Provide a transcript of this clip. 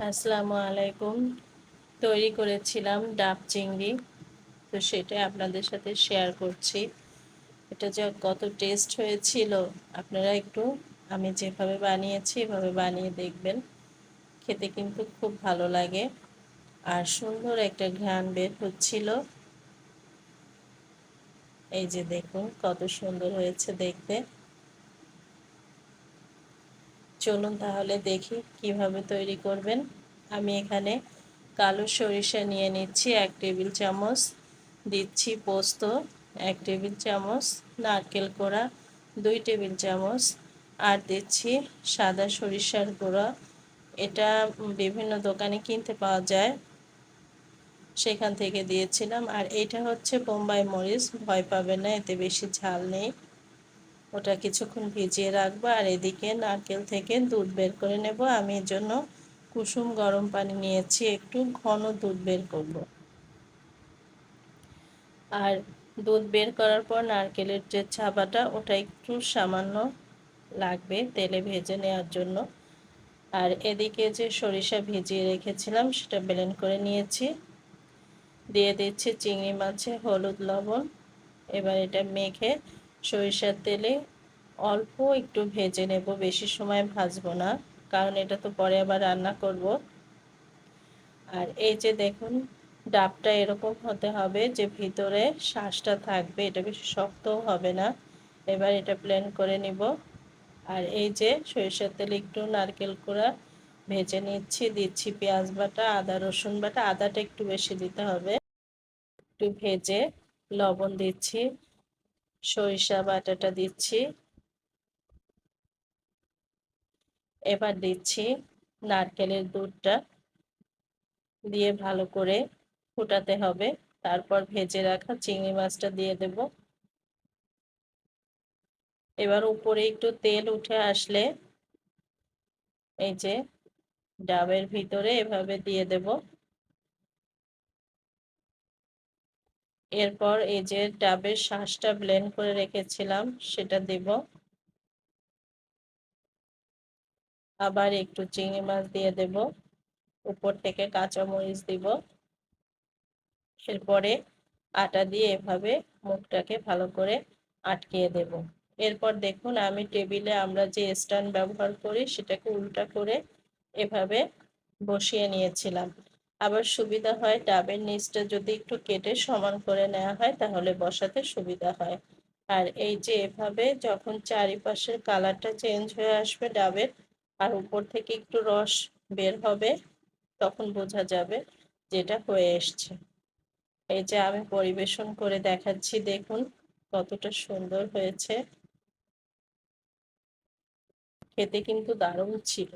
আসসালামু আলাইকুম। তৈরি করেছিলাম ডাব চিংড়ি, তো সেটাই আপনাদের সাথে শেয়ার করছি। এটা যে কত টেস্ট হয়েছিল, আপনারা একটু আমি যেভাবে বানিয়েছি এভাবে বানিয়ে দেখবেন। খেতে কিন্তু খুব ভালো লাগে আর সুন্দর একটা ঘ্রাণ বের হচ্ছিল। এই যে দেখুন কত সুন্দর হয়েছে দেখতে। চলুন তাহলে দেখি কিভাবে তৈরি করবেন। আমি এখানে কালো সরিষা নিয়ে নিচ্ছি 1 টেবিল চামচ, দিচ্ছি পোস্ত 1 টেবিল চামচ, নারকেল কোড়া 2 টেবিল চামচ, আর দিচ্ছি সাদা সরিষার গুঁড়া। এটা বিভিন্ন দোকানে কিনতে পাওয়া যায়, সেখান থেকে দিয়েছিলাম। আর এটা হচ্ছে বোম্বাই মরিচ, ভয় পাবেন না, এতে বেশি ঝাল নেই। ওটা কিছুক্ষণ ভিজিয়ে রাখবো। আর এদিকে নারকেল থেকে দুধ বের করে নেব। আমি এর জন্য কুসুম গরম পানি নিয়েছি, একটু ঘন দুধ বের করব। আর দুধ বের করার পর নারকেলের যে ছাবাটা ওটা একটু সামান্য লাগবে তেলে ভেজে নেওয়ার জন্য। আর এদিকে যে সরিষা ভিজিয়ে রেখেছিলাম সেটা ব্লেন্ড করে নিয়েছি। দিয়ে দিচ্ছি চিংড়ি মাছে হলুদ লবণ। এবার এটা মেখে সরিষার তেলে অল্প একটু ভেজে নেব, বেশি সময় ভাজবো না, কারণ এটা তো পরে আবার রান্না করব। আর এই যে দেখুন ডাবটা এরকম হতে হবে যে ভিতরে শাঁসটা থাকবে, এটা বেশি শক্তও হবে না। এবার এটা ব্লেন্ড করে নিব। আর এই যে সরিষার তেলে একটু নারকেল কোড়া ভেজে নিচ্ছি, দিচ্ছি পেঁয়াজ বাটা, আদা রসুন বাটা, আদাটা একটু বেশি দিতে হবে। একটু ভেজে লবণ দিচ্ছি, সরিষা বাটাটা দিচ্ছি। এবার দিচ্ছি নারকেলের দুধটা, দিয়ে ভালো করে ফুটাতে হবে। তারপর ভেজে রাখা চিংড়ি মাছটা দিয়ে দেব। এবার উপরে একটু তেল উঠে আসলে এই যে ডাবের ভিতরে এভাবে দিয়ে দেব। এরপর এই যে ডাবের শাঁসটা ব্লেন্ড করে রেখেছিলাম সেটা দেব। আবার একটু চিংড়ি মাছ দিয়ে দেব, উপর থেকে কাঁচা মরিচ দিব। এরপরে আটা দিয়ে এভাবে মুখটাকে ভালো করে আটকিয়ে দেব। এরপর দেখুন আমি টেবিলে আমরা যে স্ট্যান্ড ব্যবহার করি সেটাকে উল্টা করে এভাবে বসিয়ে নিয়েছিলাম। আবার সুবিধা হয় ডাবের নিচটা যদি একটু কেটে সমান করে নেওয়া হয় তাহলে বসাতে সুবিধা হয়। আর এই যে এভাবে যখন চারিপাশের কালারটা চেঞ্জ হয়ে আসবে ডাবের, আর উপর থেকে একটু রস বের হবে, তখন বোঝা যাবে যেটা হয়ে এসছে। এই যে আমি পরিবেশন করে দেখাচ্ছি, দেখুন কতটা সুন্দর হয়েছে। খেতে কিন্তু দারুণ ছিল।